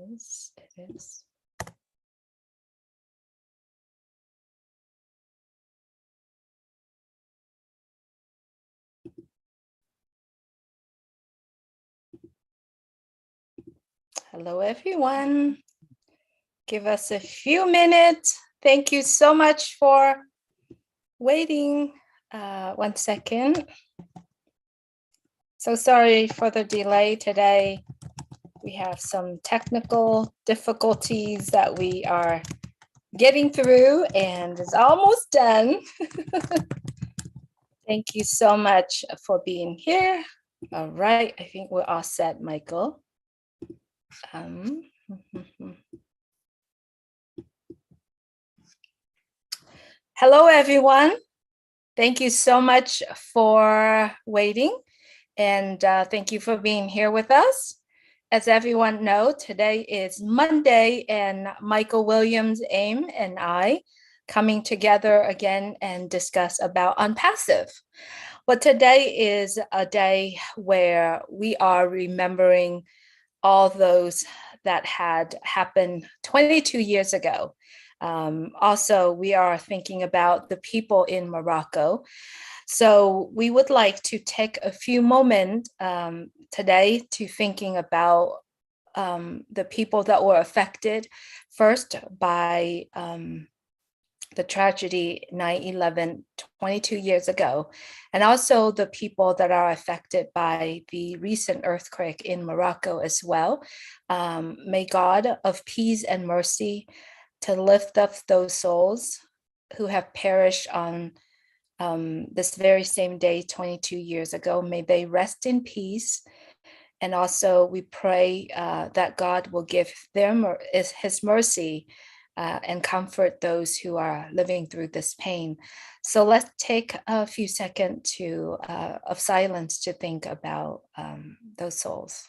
Yes, it is. Hello, everyone. Give us a few minutes. Thank you so much for waiting. 1 second. So sorry for the delay today. We have some technical difficulties that we are getting through, and it's almost done. Thank you so much for being here. All right, I think we're all set, Michael. Hello, everyone. Thank you so much for waiting, and thank you for being here with us. As everyone knows, today is Monday, and Michael Williams, AIM, and I coming together again and discuss about unpassive. Well, today is a day where we are remembering all those that had happened 22 years ago. Also, we are thinking about the people in Morocco. So we would like to take a few moments today to thinking about the people that were affected first by the tragedy 9/11 22 years ago, and also the people that are affected by the recent earthquake in Morocco as well. May God of peace and mercy to lift up those souls who have perished on this very same day 22 years ago. May they rest in peace. And also we pray that God will give them his mercy and comfort those who are living through this pain. So let's take a few seconds of silence to think about those souls.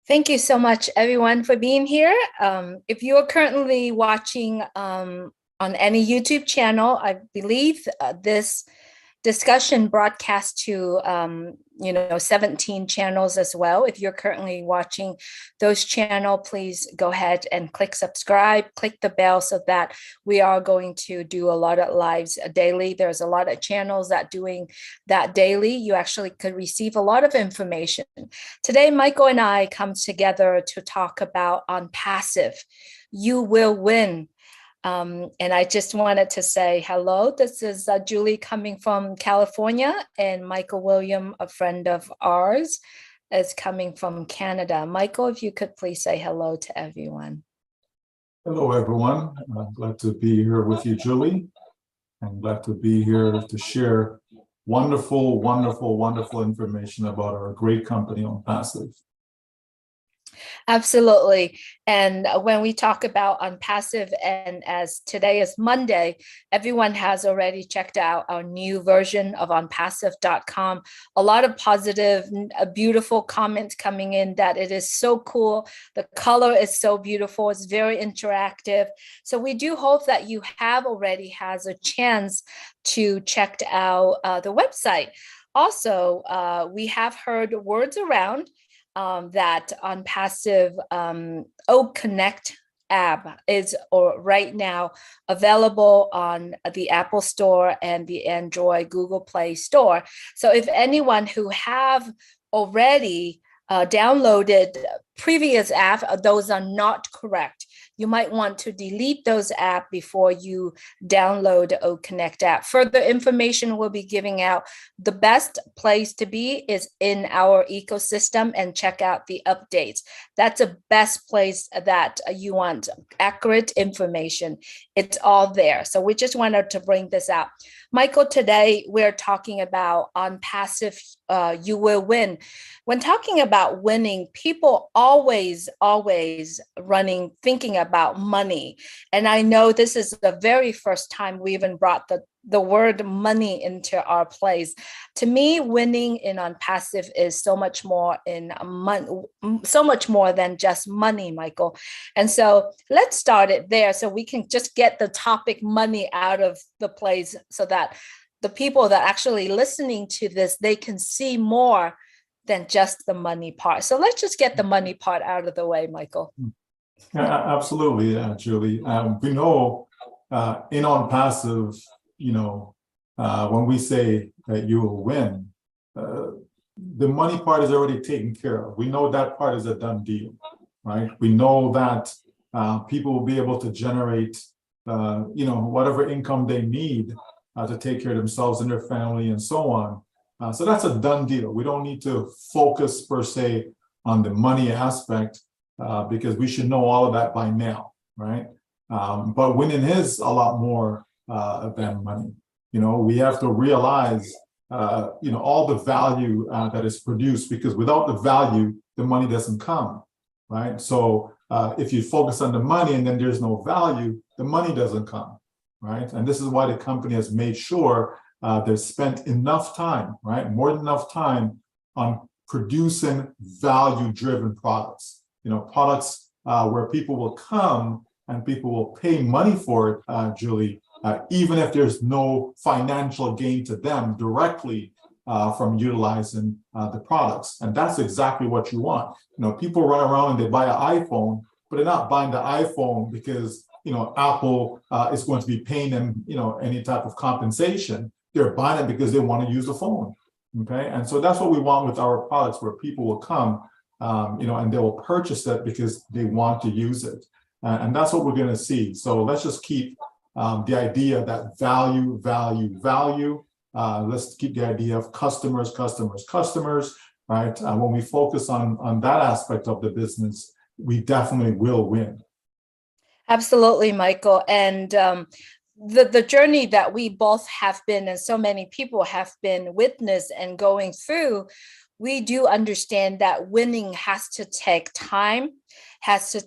Thank you so much, everyone, for being here. If you are currently watching on any YouTube channel, I believe this discussion broadcast to 17 channels as well. If you're currently watching those channels, please go ahead and click subscribe, click the bell so that we are going to do a lot of lives daily. There's a lot of channels that doing that daily. You actually could receive a lot of information. Today, Michael and I come together to talk about unpassive. You will win. And I just wanted to say hello. This is Julie coming from California, and Michael William, a friend of ours, is coming from Canada. Michael, if you could please say hello to everyone. Hello, everyone. I'm glad to be here with you, Julie. I'm glad to be here to share wonderful, wonderful, wonderful information about our great company unpassive. Absolutely. And when we talk about unpassive, and as today is Monday, everyone has already checked out our new version of unpassive.com. A lot of positive, beautiful comments coming in that it is so cool. The color is so beautiful. It's very interactive. So we do hope that you have already has a chance to check out the website. Also, we have heard words around that unpassive Oak Connect app is right now available on the Apple Store and the Android Google Play Store. So if anyone who have already downloaded previous app, those are not correct. You might want to delete those apps before you download the Oak Connect app. Further information we'll be giving out. The best place to be is in our ecosystem and check out the updates. That's the best place that you want accurate information. It's all there. So we just wanted to bring this out. Michael, today we're talking about unpassive, you will win. When talking about winning, people all always running, thinking about money. And I know this is the very first time we even brought the word money into our place. To me, winning in on passive is so much more so much more than just money, Michael. And so let's start it there so we can just get the topic money out of the place so that the people that actually listening to this, they can see more than just the money part. So let's just get the money part out of the way, Michael. Absolutely, Julie. We know in on passive, when we say that you will win, the money part is already taken care of. We know that part is a done deal, right? We know that people will be able to generate, whatever income they need to take care of themselves and their family and so on. So that's a done deal. We don't need to focus per se on the money aspect because we should know all of that by now, right? But winning is a lot more than money. We have to realize, all the value that is produced, because without the value, the money doesn't come, right? So if you focus on the money and then there's no value, the money doesn't come, right? And this is why the company has made sure they've spent enough time, right? More than enough time on producing value-driven products, products where people will come and people will pay money for it, Julie, even if there's no financial gain to them directly from utilizing the products. And that's exactly what you want. People run around and they buy an iPhone, but they're not buying the iPhone because, Apple is going to be paying them, any type of compensation. They're buying it because they want to use the phone. Okay. And so that's what we want with our products, where people will come, and they will purchase it because they want to use it. And that's what we're going to see. So let's just keep the idea that value. Let's keep the idea of customers, right? When we focus on that aspect of the business, we definitely will win. Absolutely, Michael. And the journey that we both have been, and so many people have been witness and going through, we do understand that winning has to take time, has to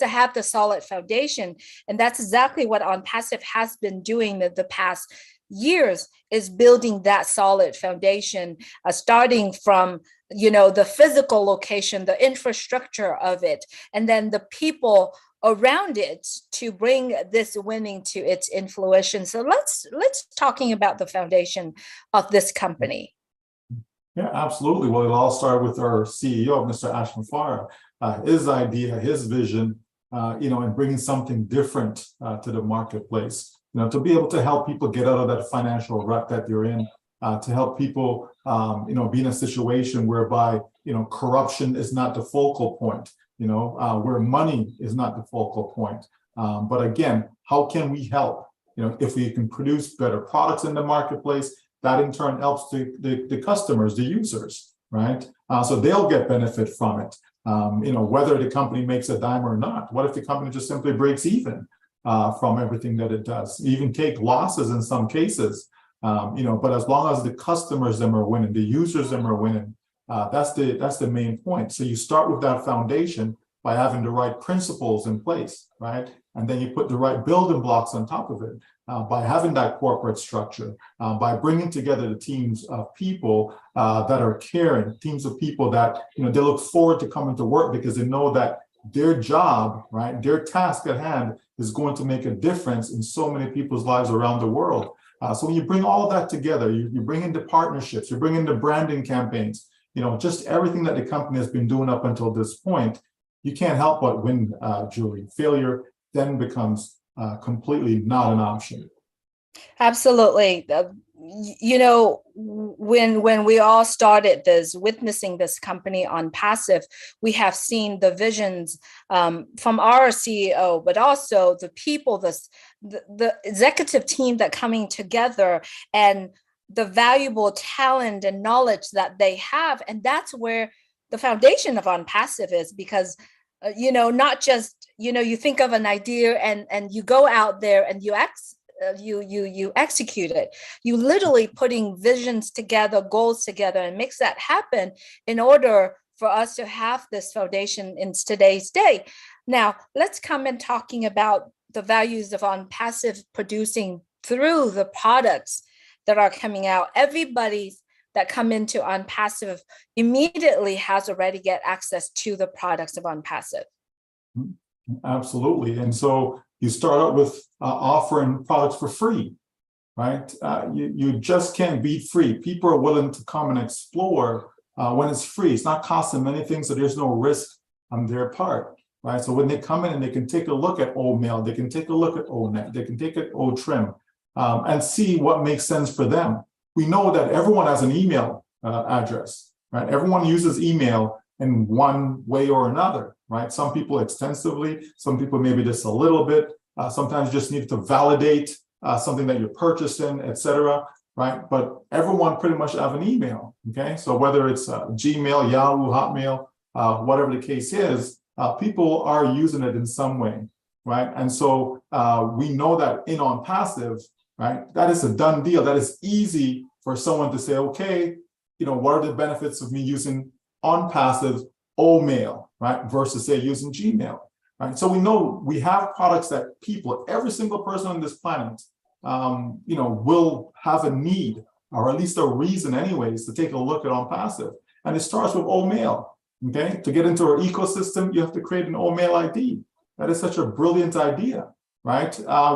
have the solid foundation. And that's exactly what On Passive has been doing the past years, is building that solid foundation, starting from the physical location, the infrastructure of it, and then the people around it to bring this winning to its fruition. So let's talking about the foundation of this company. Yeah, absolutely. Well, it all started with our CEO, Mr. Ashton Farah, his idea, his vision, and bringing something different to the marketplace. To be able to help people get out of that financial rut that they're in, to help people, be in a situation whereby, corruption is not the focal point, where money is not the focal point. But again, how can we help? If we can produce better products in the marketplace, that in turn helps the customers, the users, right? So they'll get benefit from it, whether the company makes a dime or not. What if the company just simply breaks even from everything that it does, even take losses in some cases, but as long as the customers them are winning, the users them are winning, that's the main point. So you start with that foundation by having the right principles in place, right? And then you put the right building blocks on top of it, by having that corporate structure, by bringing together the teams of people that are caring, teams of people that, they look forward to coming to work because they know that their job, right, their task at hand is going to make a difference in so many people's lives around the world. So when you bring all of that together, you bring in the partnerships, you bring in the branding campaigns, just everything that the company has been doing up until this point, you can't help but win, Julie. Failure then becomes completely not an option. Absolutely. When we all started witnessing this company On Passive, we have seen the visions from our CEO, but also the people, the executive team that coming together, and the valuable talent and knowledge that they have. And that's where the foundation of On Passive is, because not just you think of an idea and you go out there and you execute it. You literally putting visions together, goals together, and makes that happen in order for us to have this foundation in today's day. Now, let's come in talking about the values of on passive producing through the products that are coming out. Everybody that come into on passive immediately has already get access to the products of on passive. Absolutely. And so you start out with offering products for free, right? You just can't beat free. People are willing to come and explore when it's free. It's not costing many things, so there's no risk on their part, right? So when they come in and they can take a look at old mail, they can take a look at old net, they can take at old trim, and see what makes sense for them. We know that everyone has an email address, right? Everyone uses email in one way or another, right? Some people extensively, some people maybe just a little bit, sometimes just need to validate something that you're purchasing, etc., right? But everyone pretty much have an email, okay? So whether it's Gmail, Yahoo, Hotmail, whatever the case is, people are using it in some way, right? And so we know that in on passive, right, that is a done deal. That is easy for someone to say, okay, what are the benefits of me using on passive old mail, right, versus say using Gmail, right? So we know we have products that people, every single person on this planet, will have a need, or at least a reason anyways, to take a look at on passive. And it starts with old mail, okay? To get into our ecosystem, you have to create an old mail ID. That is such a brilliant idea, right?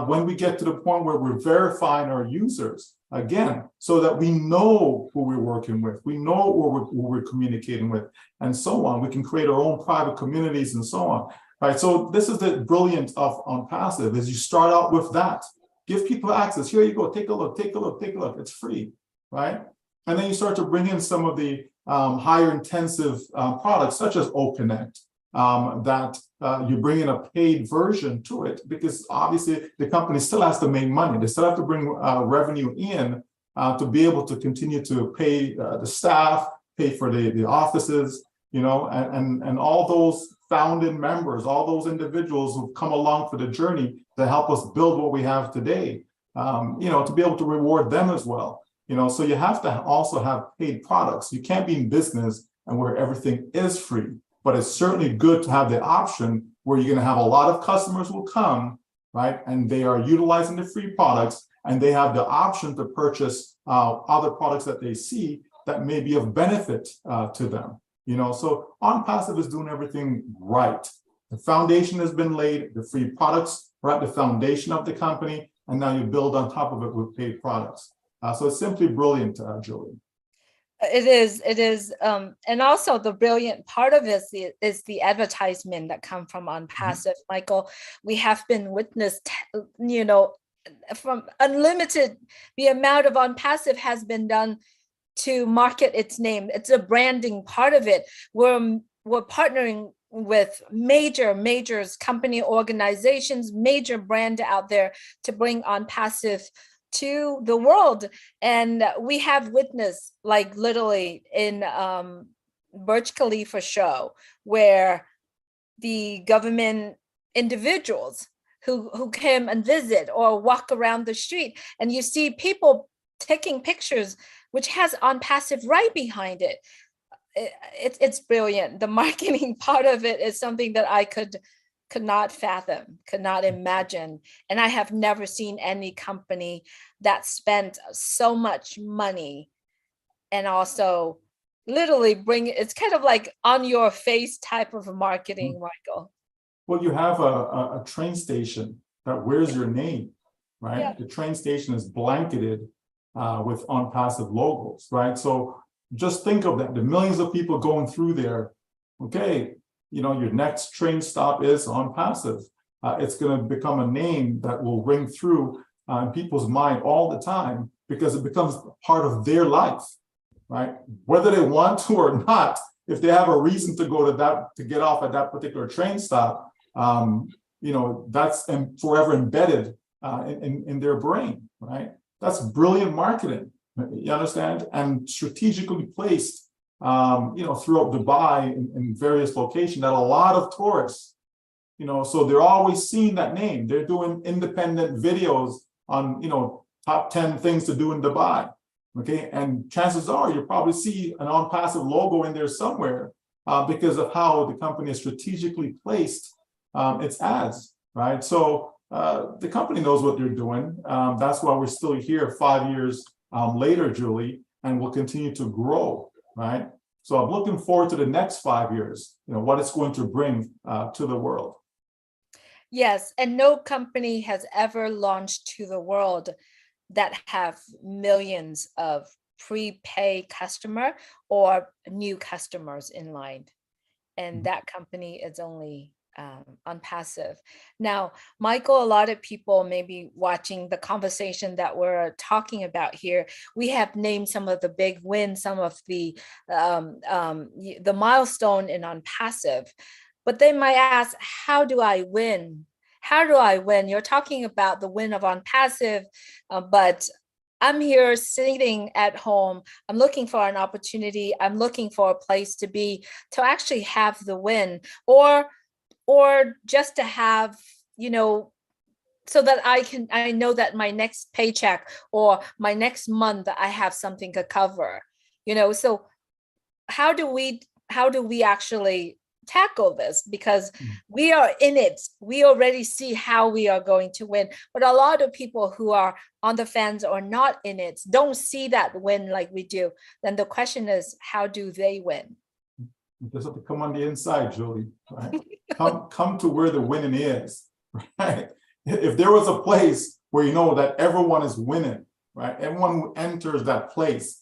When we get to the point where we're verifying our users, again, so that we know who we're working with, we know who we're communicating with, and so on. We can create our own private communities and so on, right? So this is the brilliance of on passive, is you start out with that. Give people access. Here you go. Take a look, take a look, take a look. It's free, right? And then you start to bring in some of the higher intensive products, such as OConnect, that you bring in a paid version to it, because obviously the company still has to make money. They still have to bring revenue in to be able to continue to pay the staff, pay for the offices, and all those founding members, all those individuals who've come along for the journey to help us build what we have today, to be able to reward them as well. So you have to also have paid products. You can't be in business and where everything is free. But it's certainly good to have the option where you're going to have a lot of customers will come, right? And they are utilizing the free products, and they have the option to purchase other products that they see that may be of benefit to them. So on passive is doing everything right. The foundation has been laid, the free products are at the foundation of the company, and now you build on top of it with paid products. So it's simply brilliant, Julie. It is, and also the brilliant part of it is the advertisement that come from on passive. Michael, we have been witnessed, from unlimited, the amount of on passive has been done to market its name. It's a branding part of it. We're partnering with major company organizations, major brand out there to bring on passive to the world. And we have witnessed, like literally in Burj Khalifa show, where the government individuals who came and visit or walk around the street, and you see people taking pictures which has on passive right behind it. It's brilliant. The marketing part of it is something that I could not fathom, could not imagine. And I have never seen any company that spent so much money and also literally it's kind of like on your face type of marketing, Michael. Well, you have a train station that wears your name, right? Yeah. The train station is blanketed with on passive logos, right? So just think of that, the millions of people going through there. Okay, your next train stop is on passive. It's going to become a name that will ring through in people's mind all the time, because it becomes part of their life, right? Whether they want to or not, if they have a reason to go to get off at that particular train stop, that's forever embedded in their brain, right? That's brilliant marketing, you understand? And strategically placed, throughout Dubai in various locations that a lot of tourists, so they're always seeing that name. They're doing independent videos on, top 10 things to do in Dubai, okay? And chances are you'll probably see an on passive logo in there somewhere, because of how the company is strategically placed its ads, right? So the company knows what they're doing. That's why we're still here 5 years later, Julie, and we'll continue to grow, right? So I'm looking forward to the next 5 years, what it's going to bring to the world. Yes, and no company has ever launched to the world that have millions of prepay customer or new customers in line. And that company is only on passive. Now, Michael, a lot of people may be watching the conversation that we're talking about here. We have named some of the big wins, some of the milestone in on passive, but they might ask, how do I win? How do I win? You're talking about the win of on passive, but I'm here sitting at home. I'm looking for an opportunity. I'm looking for a place to be, to actually have the win, or just to have, so that I know that my next paycheck or my next month I have something to cover. So how do we actually tackle this? Because we are in it. We already see how we are going to win. But a lot of people who are on the fence or not in it don't see that win like we do. Then the question is, how do they win? You just have to come on the inside, Julie, right? come to where the winning is, right? If there was a place where you know that everyone is winning, right? Everyone who enters that place,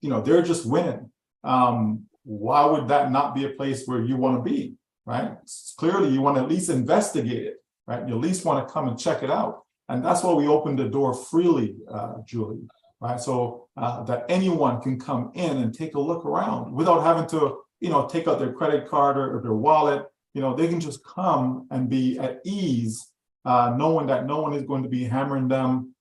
they're just winning. Why would that not be a place where you want to be, right? Clearly, you want to at least investigate it, right? You at least want to come and check it out. And that's why we opened the door freely, Julie, right? So that anyone can come in and take a look around without having to, take out their credit card or their wallet. They can just come and be at ease, knowing that no one is going to be hammering them,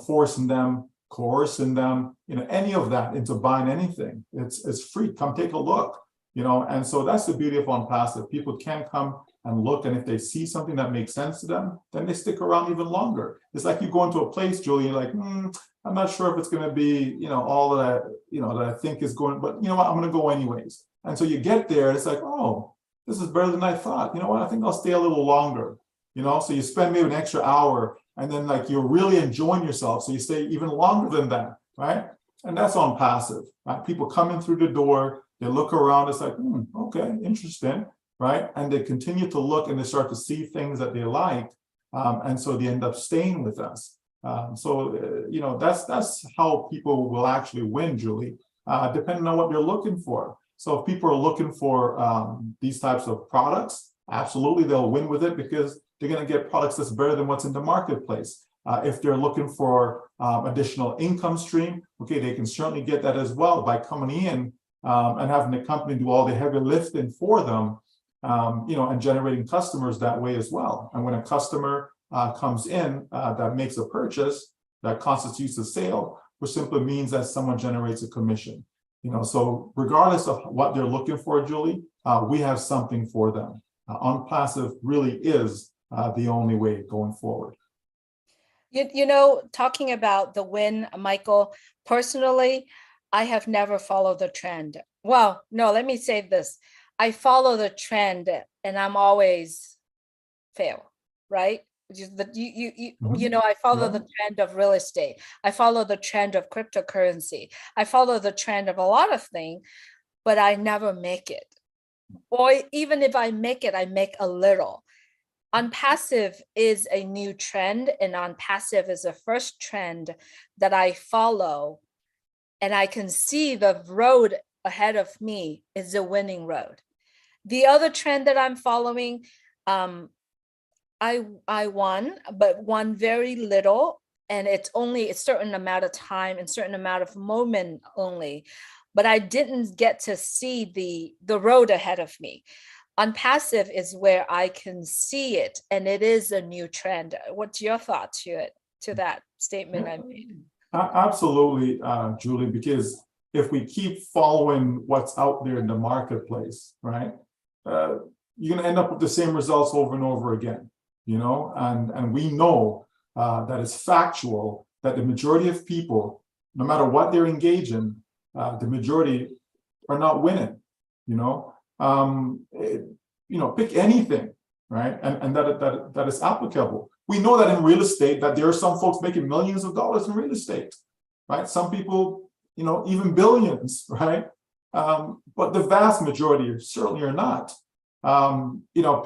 forcing them, coercing them, any of that into buying anything. It's free. Come take a look, and so that's the beauty of on passive. People can come and look, and if they see something that makes sense to them, then they stick around even longer. It's like you go into a place, Julie, you're like, I'm not sure if it's going to be, all that, that I think is going, but you know what, I'm going to go anyways. And so you get there, it's like, oh, this is better than I thought. You know what, I think I'll stay a little longer. So you spend maybe an extra hour, and then like you're really enjoying yourself, so you stay even longer than that, right? And that's on passive, right? People come in through the door, they look around, it's like, okay, interesting, right? And they continue to look, and they start to see things that they like, and so they end up staying with us. That's how people will actually win, Julie, depending on what they're looking for. So if people are looking for these types of products, absolutely they'll win with it because they're going to get products that's better than what's in the marketplace. If they're looking for additional income stream, okay, they can certainly get that as well by coming in and having the company do all the heavy lifting for them, and generating customers that way as well. And when a customer comes in that makes a purchase that constitutes a sale, which simply means that someone generates a commission. So regardless of what they're looking for, Julie, we have something for them. On passive really is the only way going forward. Talking about the win, Michael, personally, I have never followed the trend. Well, no, let me say this. I follow the trend and I'm always fail, right? I follow the trend of real estate. I follow the trend of cryptocurrency. I follow the trend of a lot of things, but I never make it. Or even if I make it, I make a little. On passive is a new trend, and on passive is the first trend that I follow, and I can see the road ahead of me is the winning road. The other trend that I'm following, I won, but won very little, and it's only a certain amount of time and certain amount of moment only, but I didn't get to see the road ahead of me. On passive is where I can see it, and it is a new trend. What's your thought to that statement I made? Absolutely, Julie, because if we keep following what's out there in the marketplace, right, you're going to end up with the same results over and over again, and we know that it's factual that the majority of people, no matter what they're engaging, the majority are not winning, Pick anything, right? And that is applicable. We know that in real estate, that there are some folks making millions of dollars in real estate, right? Some people, even billions, right? But the vast majority certainly are not.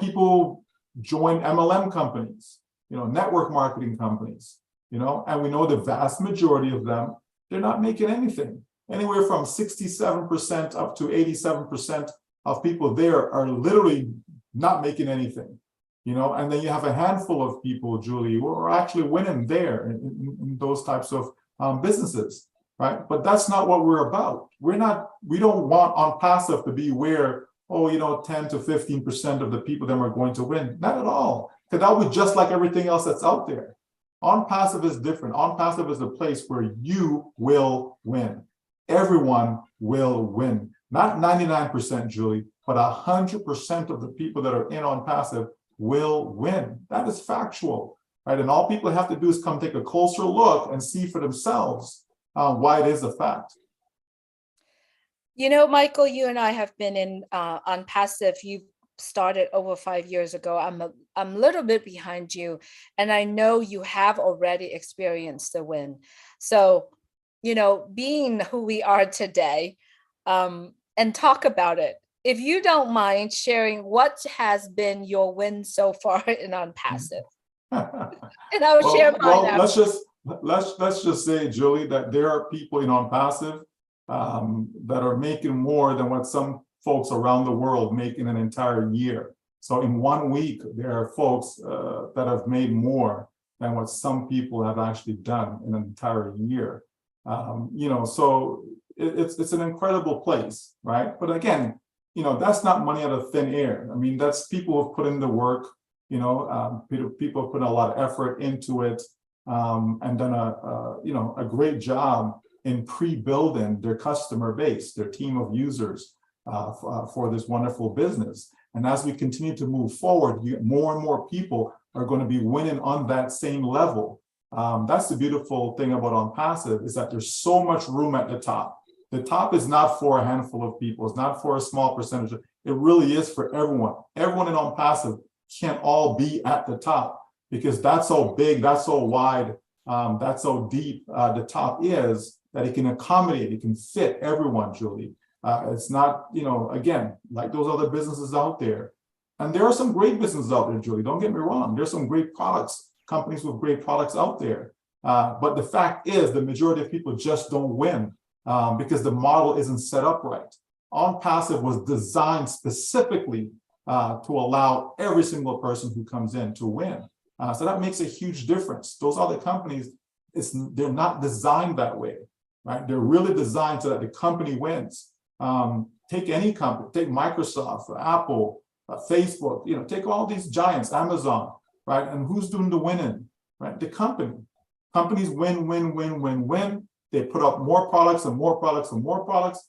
People join MLM companies, network marketing companies, and we know the vast majority of them, they're not making anything. Anywhere from 67% up to 87% of people there are literally not making anything, and then you have a handful of people, Julie, who are actually winning there in those types of businesses, right? But that's not what we're about. We don't want on passive to be where, 10 to 15% of the people that are going to win. Not at all, because that would be just like everything else that's out there. On passive is different. On passive is a place where you will win. Everyone will win. Not 99%, Julie, but 100% of the people that are in on passive will win. That is factual, right? And all people have to do is come take a closer look and see for themselves why it is a fact. Michael, you and I have been in on passive. You started over 5 years ago. I'm a little bit behind you, and I know you have already experienced the win. So, being who we are today, and talk about it. If you don't mind sharing, what has been your win so far in on passive? And I'll share mine after. Let's just say, Julie, that there are people in on passive that are making more than what some folks around the world make in an entire year. So in 1 week, there are folks that have made more than what some people have actually done in an entire year. So it's an incredible place, right? But again, that's not money out of thin air. I mean, that's people who've put in the work. People have put a lot of effort into it and done a great job in pre-building their customer base, their team of users for this wonderful business. And as we continue to move forward, more and more people are going to be winning on that same level. That's the beautiful thing about on passive, is that there's so much room at the top. The top is not for a handful of people. It's not for a small percentage. It really is for everyone. Everyone in on passive can't all be at the top, because that's so big, that's so wide, that's so deep the top is, that it can accommodate, it can fit everyone, Julie. It's not, again, like those other businesses out there. And there are some great businesses out there, Julie, don't get me wrong. There's some great products, companies with great products out there. But the fact is, the majority of people just don't win because the model isn't set up right. On passive was designed specifically to allow every single person who comes in to win. So that makes a huge difference. Those other companies, they're not designed that way, right? They're really designed so that the company wins. Take any company, take Microsoft, Apple, Facebook, take all these giants, Amazon, right? And who's doing the winning, right? The company. Companies win, win, win, win, win. They put up more products and more products and more products.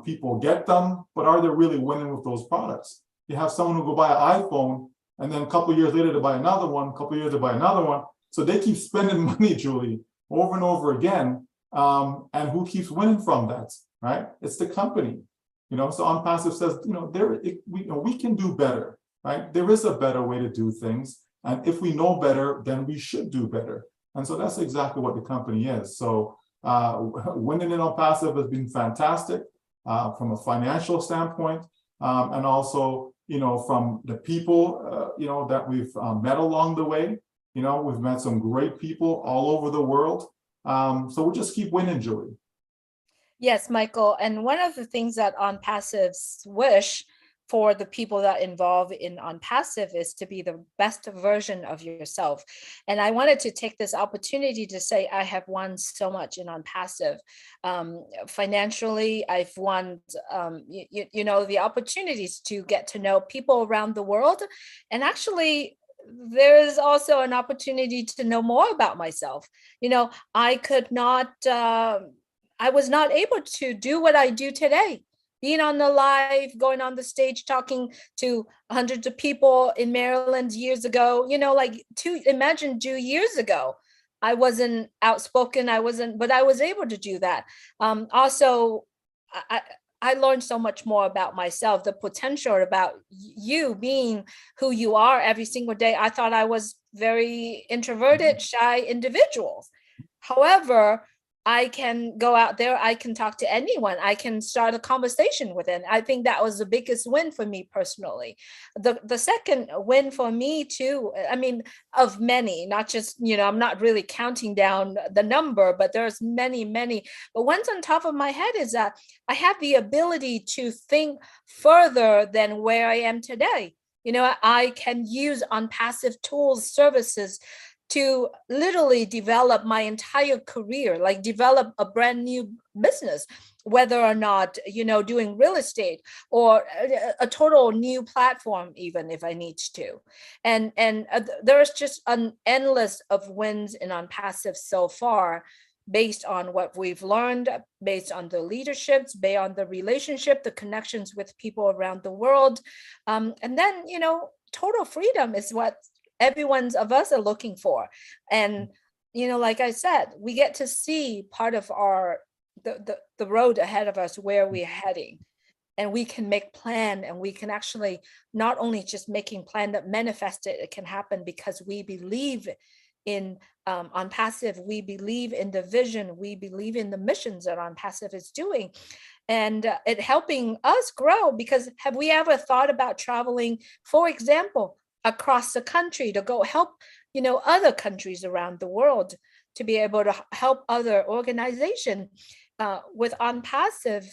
People get them, but are they really winning with those products? You have someone who go buy an iPhone, and then a couple of years later to buy another one, a couple of years to buy another one. So they keep spending money, Julie, over and over again. And who keeps winning from that, right? It's the company. So on passive says, we can do better, right? There is a better way to do things. And if we know better, then we should do better. And so that's exactly what the company is. So winning in on passive has been fantastic from a financial standpoint, and also, from the people, that we've met along the way. We've met some great people all over the world. So we'll just keep winning, Julie. Yes, Michael. And one of the things that on passives wish for the people that involve in on passive is to be the best version of yourself. And I wanted to take this opportunity to say I have won so much in on passive. Financially, I've won, the opportunities to get to know people around the world. And actually, there is also an opportunity to know more about myself. I was not able to do what I do today. Being on the live, going on the stage, talking to hundreds of people in Maryland years ago, imagine 2 years ago, I wasn't outspoken. But I was able to do that. Also, I learned so much more about myself, the potential about you being who you are every single day. I thought I was very introverted, shy individual. However, I can go out there, I can talk to anyone, I can start a conversation with it. I think that was the biggest win for me personally. The second win for me too, I mean, of many, not just, I'm not really counting down the number, but there's many, many. But one's on top of my head is that I have the ability to think further than where I am today. I can use on passive tools, services to literally develop my entire career, like develop a brand new business, whether or not, doing real estate or a total new platform, even if I need to. And there's just an endless of wins in on passive so far, based on what we've learned, based on the leaderships, based on the relationship, the connections with people around the world. And then, total freedom is what everyone's of us are looking for. And like I said, we get to see part of our the road ahead of us, where we're heading, and we can make plan, and we can actually not only just making plan that manifest it can happen, because we believe in on passive, we believe in the vision, we believe in the missions that on passive is doing, and it helping us grow. Because have we ever thought about traveling, for example, across the country to go help other countries around the world, to be able to help other organizations with on passive?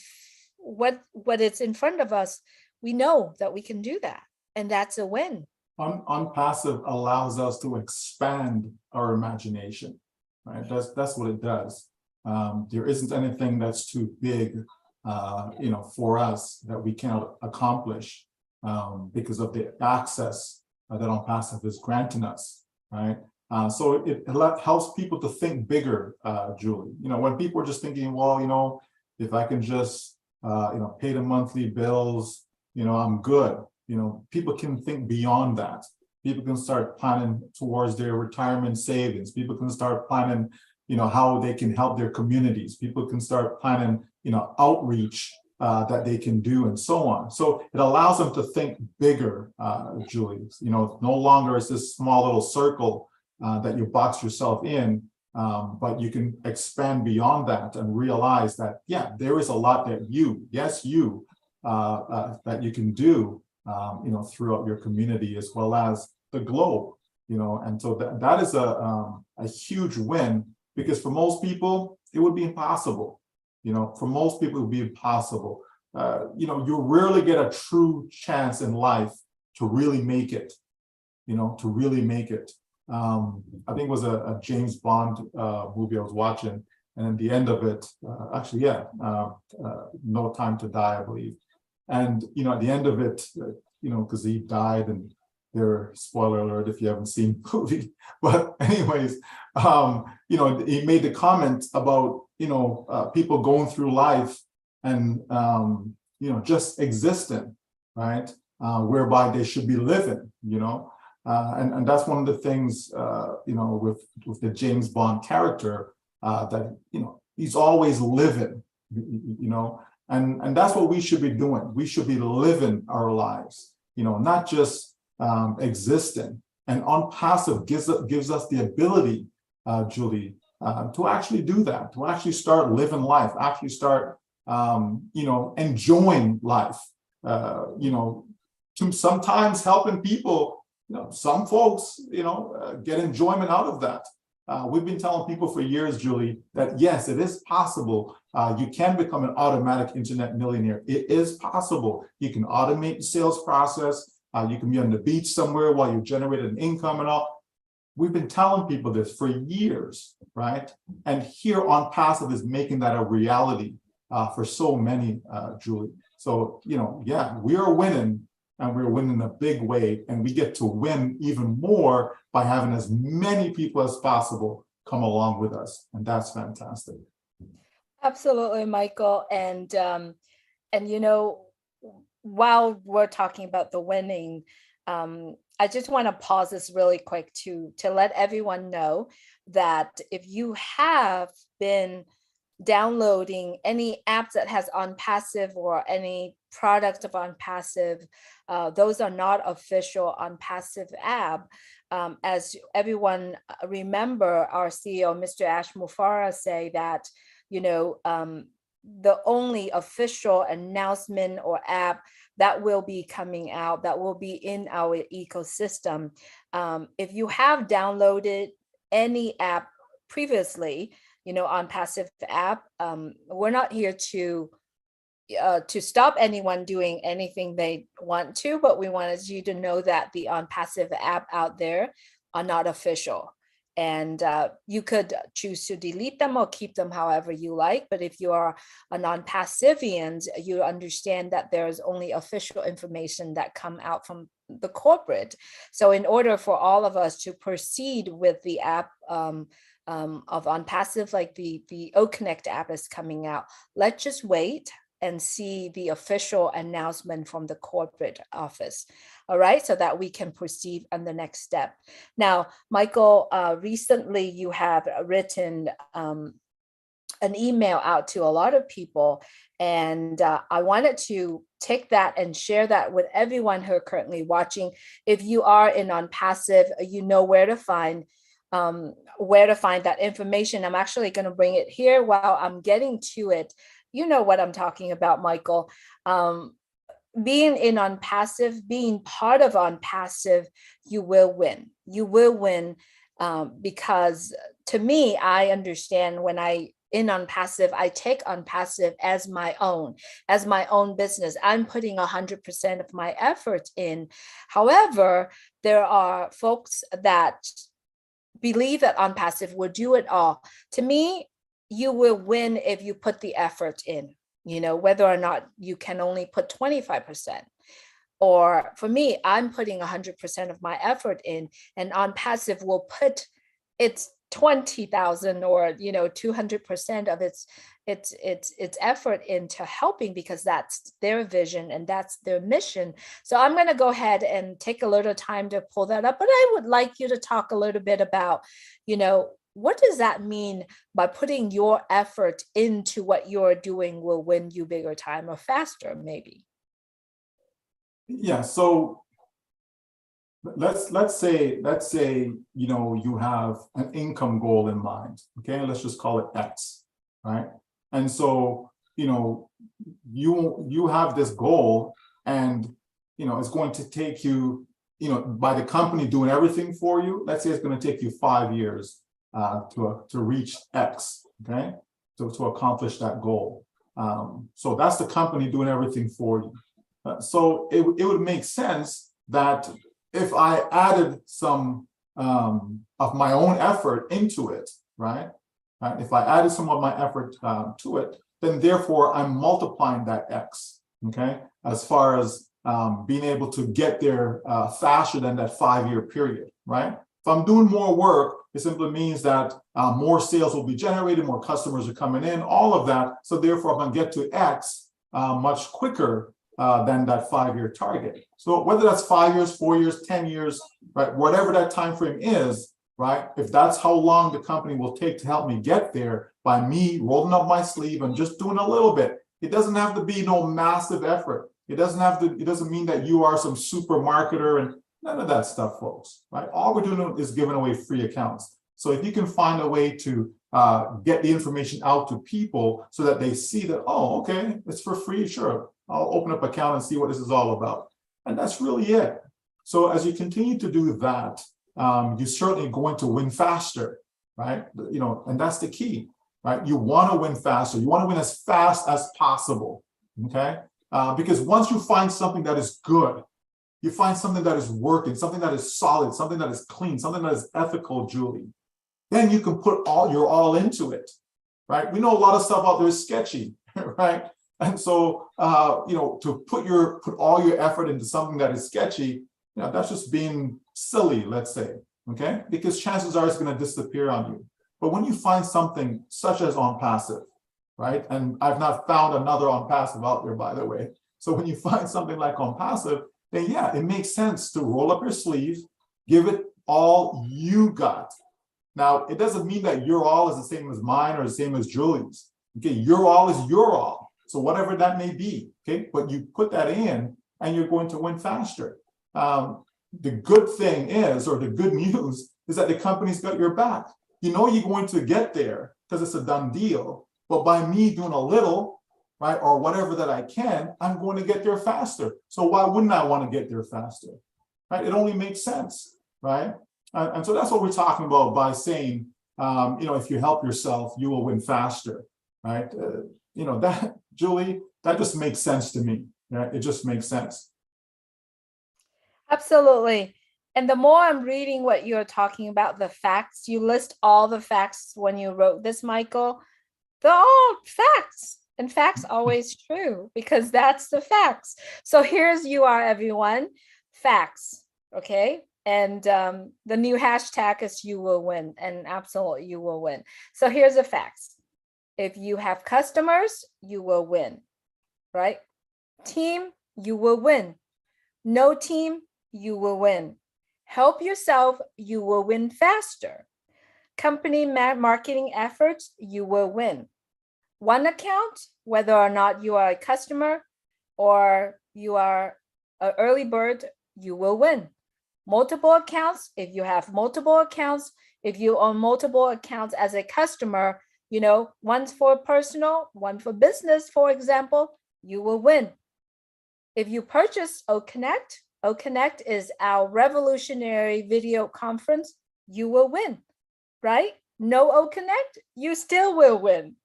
What is in front of us, we know that we can do that, and that's a win. On passive allows us to expand our imagination, right? That's what it does. There isn't anything that's too big, for us that we cannot accomplish because of the access that on passive is granting us, right? So it helps people to think bigger, Julie. When people are just thinking, well, if I can just, pay the monthly bills, I'm good. People can think beyond that. People can start planning towards their retirement savings. People can start planning, how they can help their communities. People can start planning, outreach that they can do, and so on. So it allows them to think bigger, Julie. No longer is this small little circle that you box yourself in, but you can expand beyond that and realize that, yeah, there is a lot that you that you can do, throughout your community as well as the globe, and so that is a huge win, because for most people it would be impossible. For most people it would be impossible. You rarely get a true chance in life to really make it. I think it was a James Bond movie I was watching, and at the end of it, No Time to Die, I believe. And at the end of it, because he died, and there, spoiler alert if you haven't seen the movie, but anyways, he made the comment about people going through life and just existing, right? Whereby they should be living, and that's one of the things with the James Bond character, that he's always living, and that's what we should be doing. We should be living our lives, not just existing. And on passive gives us the ability, Julie, to actually do that, to actually start living life, actually start enjoying life, to sometimes helping people. Some folks, get enjoyment out of that. We've been telling people for years, Julie, that yes, it is possible. You can become an automatic internet millionaire. It is possible. You can automate the sales process. You can be on the beach somewhere while you generate an income and all. We've been telling people this for years, right? And here on passive is making that a reality for so many, Julie. So, yeah, we are winning. And we're winning in a big way, and we get to win even more by having as many people as possible come along with us, and that's fantastic. Absolutely, Michael. And while we're talking about the winning, I just want to pause this really quick to let everyone know that if you have been downloading any app that has OnPassive or any product of OnPassive, those are not official OnPassive app. As everyone remember, our CEO, Mr. Ash Mufareh, say that, the only official announcement or app that will be coming out, that will be in our ecosystem. If you have downloaded any app previously, OnPassive app, we're not here to stop anyone doing anything they want to, but we wanted you to know that the OnPassive app out there are not official. And you could choose to delete them or keep them however you like. But if you are a non-passivian, you understand that there's only official information that come out from the corporate. So in order for all of us to proceed with the app of OnPassive, like the O Connect app is coming out, let's just wait and see the official announcement from the corporate office. All right, so that we can proceed on the next step. Now, Michael, recently you have written an email out to a lot of people, and I wanted to take that and share that with everyone who are currently watching. If you are in OnPassive, you know where to find that information. I'm actually going to bring it here while I'm getting to it. You know what I'm talking about, Michael. Being in OnPassive, being part of OnPassive, you will win. You will win because to me, I understand when in OnPassive, I take OnPassive as my own business. I'm putting 100% of my effort in. However, there are folks that believe that OnPassive will do it all. To me, you will win if you put the effort in, whether or not you can only put 25%. Or for me, I'm putting 100% of my effort in, and OnPassive will put its 20,000 or 200% of its effort into helping, because that's their vision and that's their mission. So I'm going to go ahead and take a little time to pull that up, but I would like you to talk a little bit about, what does that mean by putting your effort into what you're doing will win you bigger time or faster, maybe? Yeah, so let's say you have an income goal in mind. Okay, let's just call it X, right? And so you have this goal, and it's going to take you, by the company doing everything for you, let's say it's going to take you 5 years to reach X, okay, to accomplish that goal. So that's the company doing everything for you. So it would make sense that if I added some of my own effort into it, right? If I added some of my effort to it, then therefore I'm multiplying that X, okay? As far as being able to get there faster than that 5-year period, right? If I'm doing more work, it simply means that more sales will be generated, more customers are coming in, all of that. So therefore, I'm going to get to X much quicker than that 5-year target. So whether that's 5 years, 4 years, 10 years, right, whatever that time frame is, right, if that's how long the company will take to help me get there by me rolling up my sleeve and just doing a little bit, it doesn't have to be no massive effort. It doesn't mean that you are some super marketer and none of that stuff, folks, right? All we're doing is giving away free accounts. So if you can find a way to get the information out to people so that they see that, oh, okay, it's for free, sure, I'll open up an account and see what this is all about. And that's really it. So as you continue to do that, you're certainly going to win faster, right? And that's the key, right? You want to win faster. You want to win as fast as possible, okay? Because once you find something that is good, you find something that is working, something that is solid, something that is clean, something that is ethical, Julie, then you can put your all into it, right? We know a lot of stuff out there is sketchy, right? And so, to put all your effort into something that is sketchy, that's just being silly, let's say, okay? Because chances are it's going to disappear on you. But when you find something such as OnPassive, right? And I've not found another OnPassive out there, by the way. So when you find something like OnPassive, then yeah, it makes sense to roll up your sleeves, give it all you got. Now, it doesn't mean that your all is the same as mine or the same as Julie's. Okay, your all is your all. So whatever that may be, okay, but you put that in and you're going to win faster. The good thing is, or the good news is that the company's got your back. You know you're going to get there because it's a done deal. But by me doing a little, right, or whatever that I can, I'm going to get there faster. So why wouldn't I want to get there faster? Right? It only makes sense, right? And so that's what we're talking about by saying, if you help yourself, you will win faster, right? That, Julie, that just makes sense to me. Right? It just makes sense. Absolutely. And the more I'm reading what you're talking about, the facts, you list all the facts when you wrote this, Michael. They're all facts. And facts always true because that's the facts. So here's you are, everyone. Facts. Okay. And the new hashtag is you will win. And absolutely you will win. So here's the facts. If you have customers, you will win. Right? Team, you will win. No team, you will win. Help yourself, you will win faster. Company marketing efforts, you will win. One account, whether or not you are a customer or you are an early bird, you will win. Multiple accounts, if you have multiple accounts, if you own multiple accounts as a customer, one's for personal, one for business, for example, you will win. If you purchase OConnect is our revolutionary video conference, you will win, right? No OConnect, you still will win.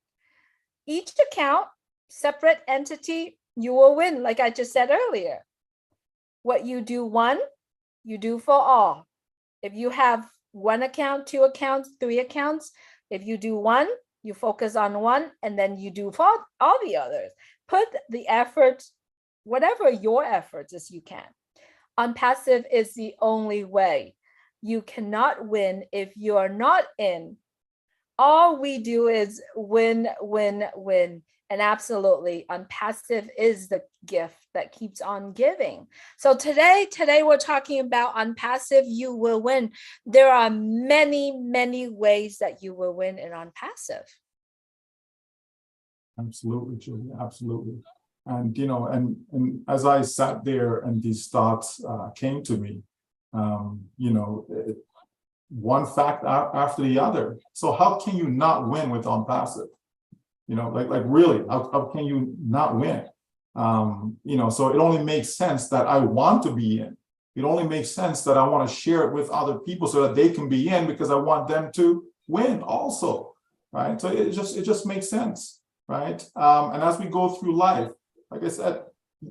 Each account, separate entity, you will win, like I just said earlier. What you do one, you do for all. If you have one account, two accounts, three accounts, if you do one, you focus on one, and then you do for all the others. Put the effort, whatever your efforts as you can. On passive is the only way. You cannot win if you are not in. All we do is win, win, win. And absolutely, on passive is the gift that keeps on giving. So today we're talking about on passive, you will win. There are many, many ways that you will win in on passive. Absolutely, Julie, absolutely. And, and as I sat there and these thoughts came to me, one fact after the other. So how can you not win with on passive? Like really, how can you not win? So it only makes sense that I want to be in. It only makes sense that I want to share it with other people so that they can be in because I want them to win also, right? So it just makes sense, right? And as we go through life, like I said,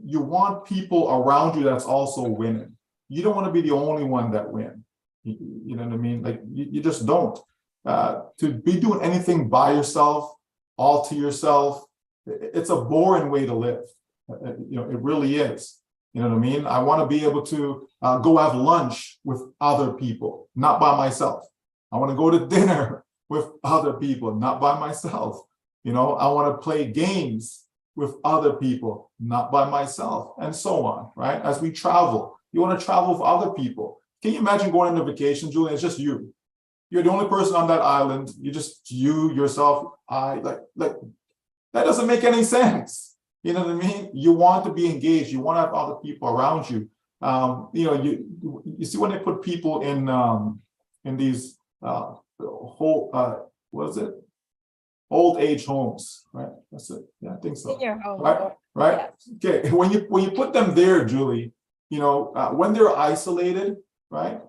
you want people around you that's also winning. You don't want to be the only one that wins. You know what I mean? Like you just don't. To be doing anything by yourself, all to yourself, it's a boring way to live. It really is. You know what I mean? I want to be able to go have lunch with other people, not by myself. I want to go to dinner with other people, not by myself. I want to play games with other people, not by myself, and so on, right? As we travel, you want to travel with other people. Can you imagine going on a vacation, Julian? It's just you. You're the only person on that island. You just you, yourself, like that doesn't make any sense. You know what I mean? You want to be engaged. You want to have other people around you. You see when they put people in these what is it? Old age homes, right? That's it. Yeah, I think so. Senior home. Right. Yeah. Okay. When you put them there, Julie, when they're isolated, right?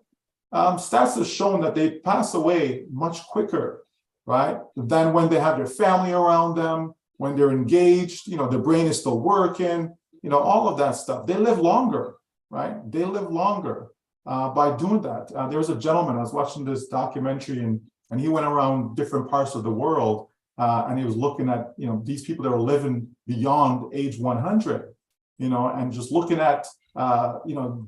Stats have shown that they pass away much quicker, right? Than when they have their family around them, when they're engaged, their brain is still working, all of that stuff. They live longer, right? They live longer by doing that. There was a gentleman, I was watching this documentary and he went around different parts of the world and he was looking at, these people that are living beyond age 100, and just looking at,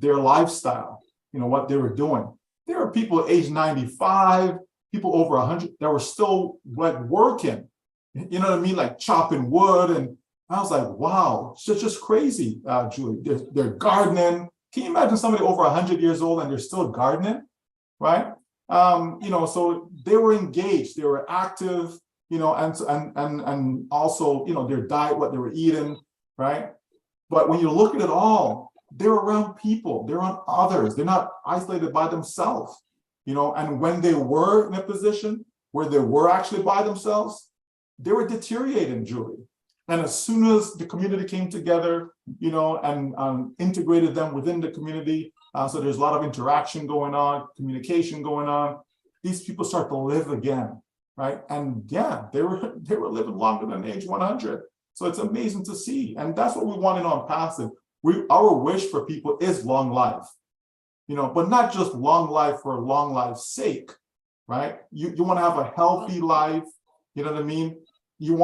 their lifestyle, what they were doing. There are people at age 95, people over 100 that were still like working, you know what I mean? Like chopping wood. And I was like, wow, it's just crazy, Julie. They're gardening. Can you imagine somebody over 100 years old and they're still gardening, right? So they were engaged, they were active, and also, their diet, what they were eating, right? But when you look at it all, they're around people, they're around others, they're not isolated by themselves, and when they were in a position where they were actually by themselves, they were deteriorating, Julie. And as soon as the community came together, and integrated them within the community, so there's a lot of interaction going on, communication going on, these people start to live again, right? And yeah, they were living longer than age 100. So it's amazing to see. And that's what we want in On Passive. Our wish for people is long life, but not just long life for long life's sake, right? You want to have a healthy life, you know what I mean? You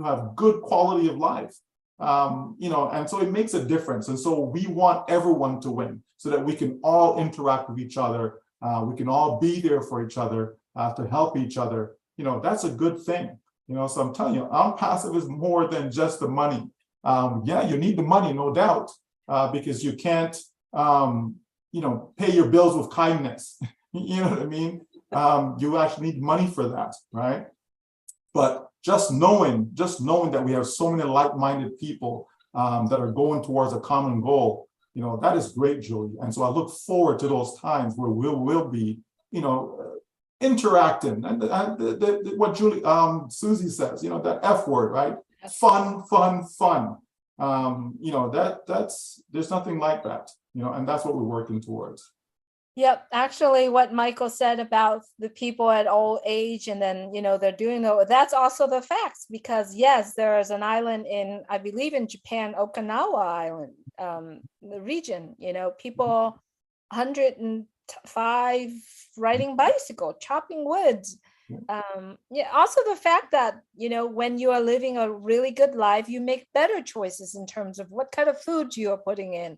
have good quality of life, and so it makes a difference. And so we want everyone to win so that we can all interact with each other. We can all be there for each other, to help each other. That's a good thing. So I'm telling you, On Passive is more than just the money. Yeah, you need the money, no doubt, because you can't, pay your bills with kindness. You know what I mean? You actually need money for that, right? But just knowing that we have so many like-minded people that are going towards a common goal, that is great, Julie. And so I look forward to those times where we'll be, interacting, and what Julie, Susie says, that F word, right? Fun. That's there's nothing like that, and that's what we're working towards. Yep, actually what Michael said about the people at old age and then, they're doing that's also the facts, because yes, there is an island in, I believe in Japan, Okinawa Island, the region, people 105 riding bicycle, chopping woods. Yeah, also the fact that, when you are living a really good life, you make better choices in terms of what kind of food you are putting in.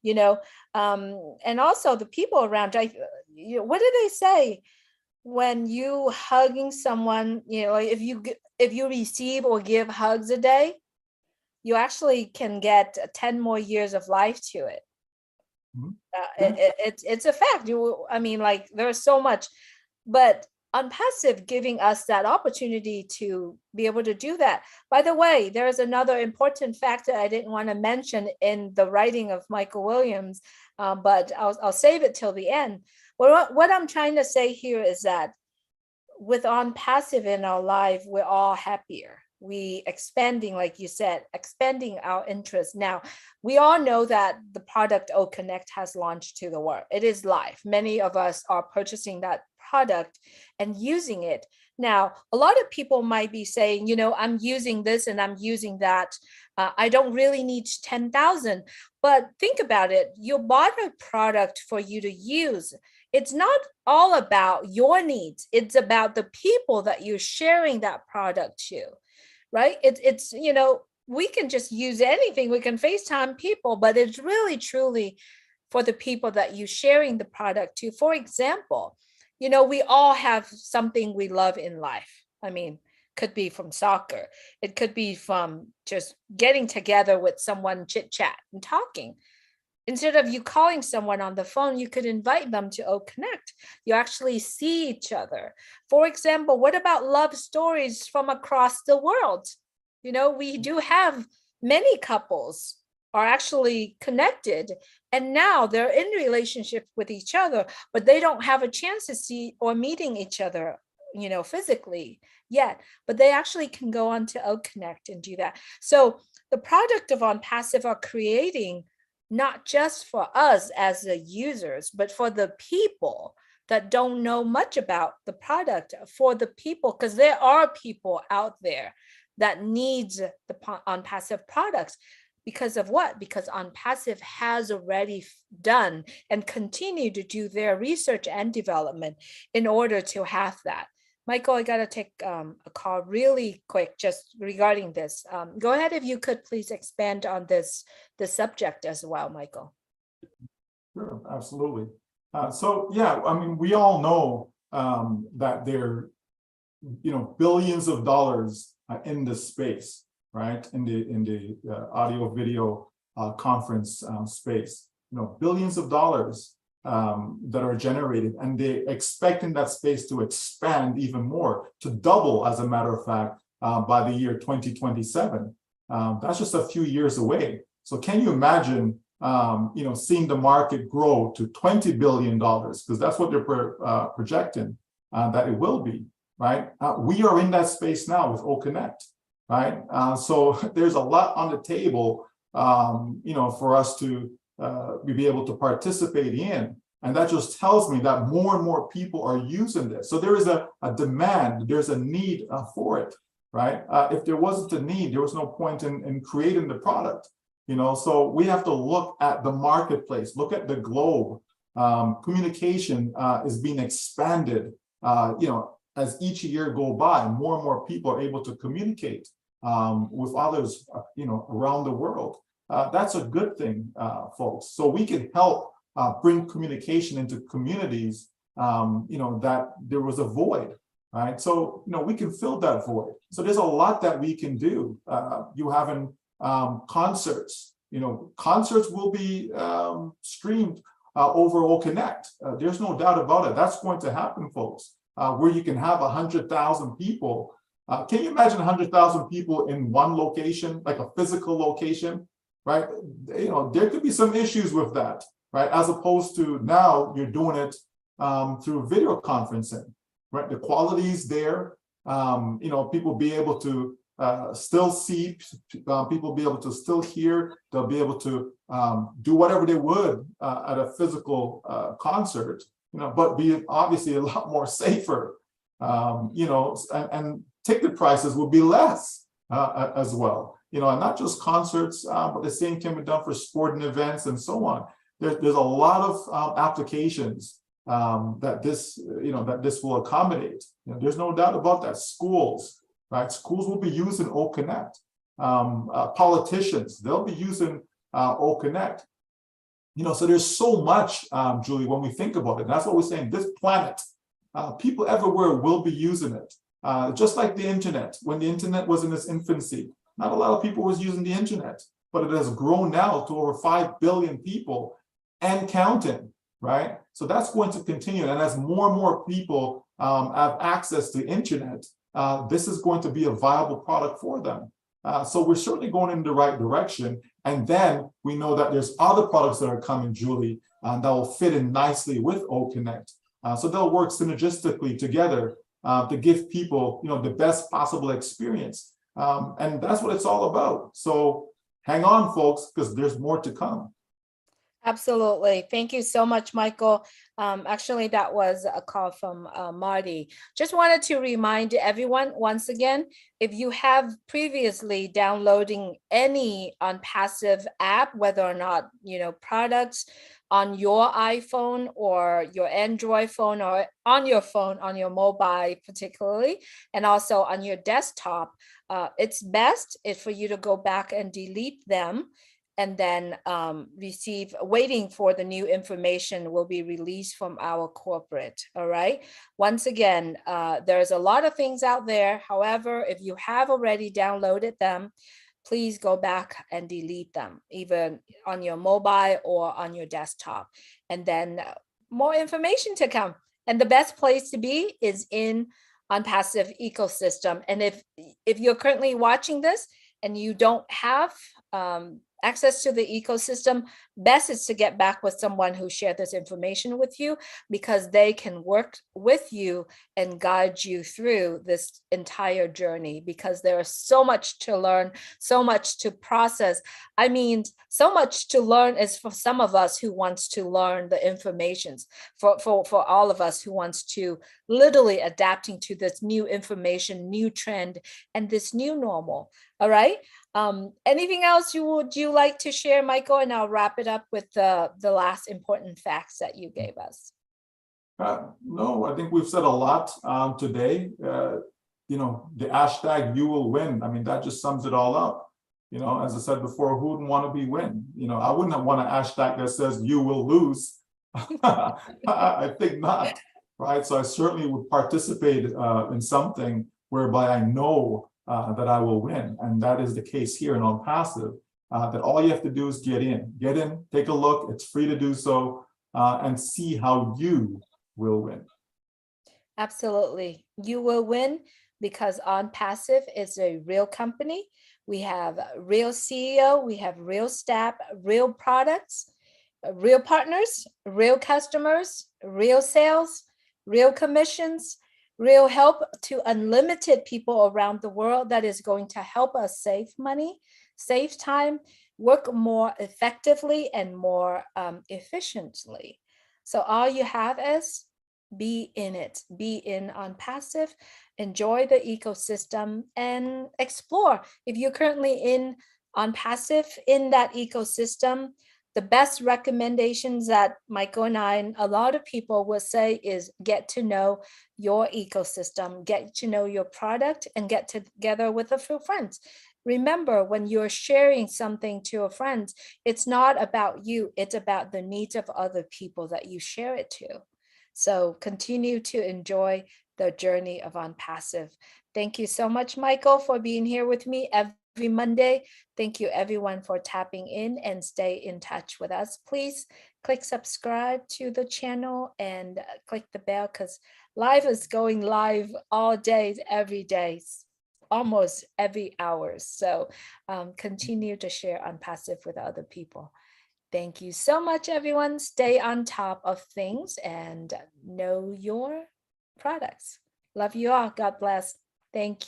And also the people around. What do they say when you hugging someone? If you receive or give hugs a day, you actually can get 10 more years of life to it. It's a fact. There's so much, but On Passive giving us that opportunity to be able to do that. By the way, there is another important fact that I didn't want to mention in the writing of Michael Williams, but I'll save it till the end. What I'm trying to say here is that with On Passive in our life, we're all happier. We expanding, like you said, expanding our interest. Now, we all know that the product O Connect has launched to the world. It is live. Many of us are purchasing that product and using it. Now, a lot of people might be saying, I'm using this and I'm using that. I don't really need 10,000. But think about it. You bought a product for you to use. It's not all about your needs. It's about the people that you're sharing that product to, right? It's we can just use anything. We can FaceTime people, but it's really, truly for the people that you're sharing the product to. For example, we all have something we love in life. Could be from soccer. It could be from just getting together with someone, chit chat and talking. Instead of you calling someone on the phone, you could invite them to O Connect. You actually see each other. For example, what about love stories from across the world? We do have many couples are actually connected, and now they're in relationship with each other, but they don't have a chance to see or meeting each other, physically yet, but they actually can go on to O Connect and do that. So the product of On Passive are creating not just for us as the users, but for the people that don't know much about the product, for the people, because there are people out there that needs the On Passive products. Because of what? Because On Passive has already done and continue to do their research and development in order to have that. Michael, I got to take a call really quick just regarding this. Go ahead if you could please expand on this subject as well, Michael. Sure, absolutely. So yeah, we all know that there, billions of dollars in this space, right? In the audio video conference space, billions of dollars. that are generated, and they're expecting that space to expand even more, to double, as a matter of fact, by the year 2027. That's just a few years away. So can you imagine, seeing the market grow to $20 billion, because that's what they're projecting that it will be, right? We are in that space now with OConnect, right? So there's a lot on the table, for us to be able to participate in. And that just tells me that more and more people are using this. So there is a demand, there's a need for it, right? If there wasn't a need, there was no point in creating the product. So we have to look at the marketplace, look at the globe. Communication is being expanded, as each year go by. More and more people are able to communicate with others, around the world. That's a good thing, folks. So we can help bring communication into communities, that there was a void, right? So, we can fill that void. So there's a lot that we can do. You having concerts, concerts will be streamed over OConnect. There's no doubt about it. That's going to happen, folks, where you can have 100,000 people. Can you imagine 100,000 people in one location, like a physical location, right? There could be some issues with that, right? As opposed to now you're doing it through video conferencing, right? The quality is there. People be able to still see, people be able to still hear, they'll be able to do whatever they would at a physical concert, but be obviously a lot more safer, and ticket prices will be less as well, and not just concerts, but the same can be done for sporting events and so on. There's a lot of applications that this will accommodate. There's no doubt about that. Schools, right? Schools will be using OConnect. Politicians, they'll be using OConnect. So there's so much, Julie, when we think about it. That's what we're saying. This planet, people everywhere will be using it. Just like the internet, when the internet was in its infancy, not a lot of people was using the internet, but it has grown now to over 5 billion people and counting, right? So that's going to continue. And as more and more people have access to internet, this is going to be a viable product for them. So we're certainly going in the right direction. And then we know that there's other products that are coming, Julie, that will fit in nicely with OConnect. So they'll work synergistically together to give people, the best possible experience. And that's what it's all about. So hang on, folks, because there's more to come. Absolutely. Thank you so much, Michael. Actually, that was a call from Marty. Just wanted to remind everyone once again, if you have previously downloading any OnPassive app, whether or not, products on your iPhone or your Android phone or on your phone, on your mobile particularly, and also on your desktop, it's best for you to go back and delete them, and then waiting for the new information will be released from our corporate. All right. Once again, there's a lot of things out there. However, if you have already downloaded them, please go back and delete them, even on your mobile or on your desktop. And then more information to come. And the best place to be is in OnPassive ecosystem. And if you're currently watching this and you don't have access to the ecosystem, best is to get back with someone who shared this information with you, because they can work with you and guide you through this entire journey, because there is so much to learn, so much to process. I mean, so much to learn is for some of us who wants to learn the informations, for all of us who wants to literally adapting to this new information, new trend, and this new normal. All right. Anything else would you like to share, Michael? And I'll wrap it up with the last important facts that you gave us. No, I think we've said a lot today. The hashtag "you will win." I mean, that just sums it all up. As I said before, who wouldn't want to be win? I wouldn't want a hashtag that says "you will lose." I think not, right? So I certainly would participate in something whereby I know that I will win, and that is the case here in OnPassive. That all you have to do is get in, take a look. It's free to do so. and see how you will win. Absolutely. You will win because On Passive is a real company. We have a real CEO, we have real staff, real products, real partners, real customers, real sales, real commissions, real help to unlimited people around the world that is going to help us save money, save time, work more effectively and more efficiently. So all you have is be in it, be in On Passive, enjoy the ecosystem and explore. If you're currently in On Passive in that ecosystem, the best recommendations that Michael and I and a lot of people will say is get to know your ecosystem, get to know your product, and get together with a few friends. Remember, when you're sharing something to a friend, it's not about you, it's about the needs of other people that you share it to. So continue to enjoy the journey of On Passive. Thank you so much, Michael, for being here with me every Monday. Thank you, everyone, for tapping in and stay in touch with us. Please click subscribe to the channel and click the bell because live is going live all day, every day, almost every hour. So continue to share On Passive with other people. Thank you so much, everyone. Stay on top of things and know your products. Love you all. God bless. Thank you.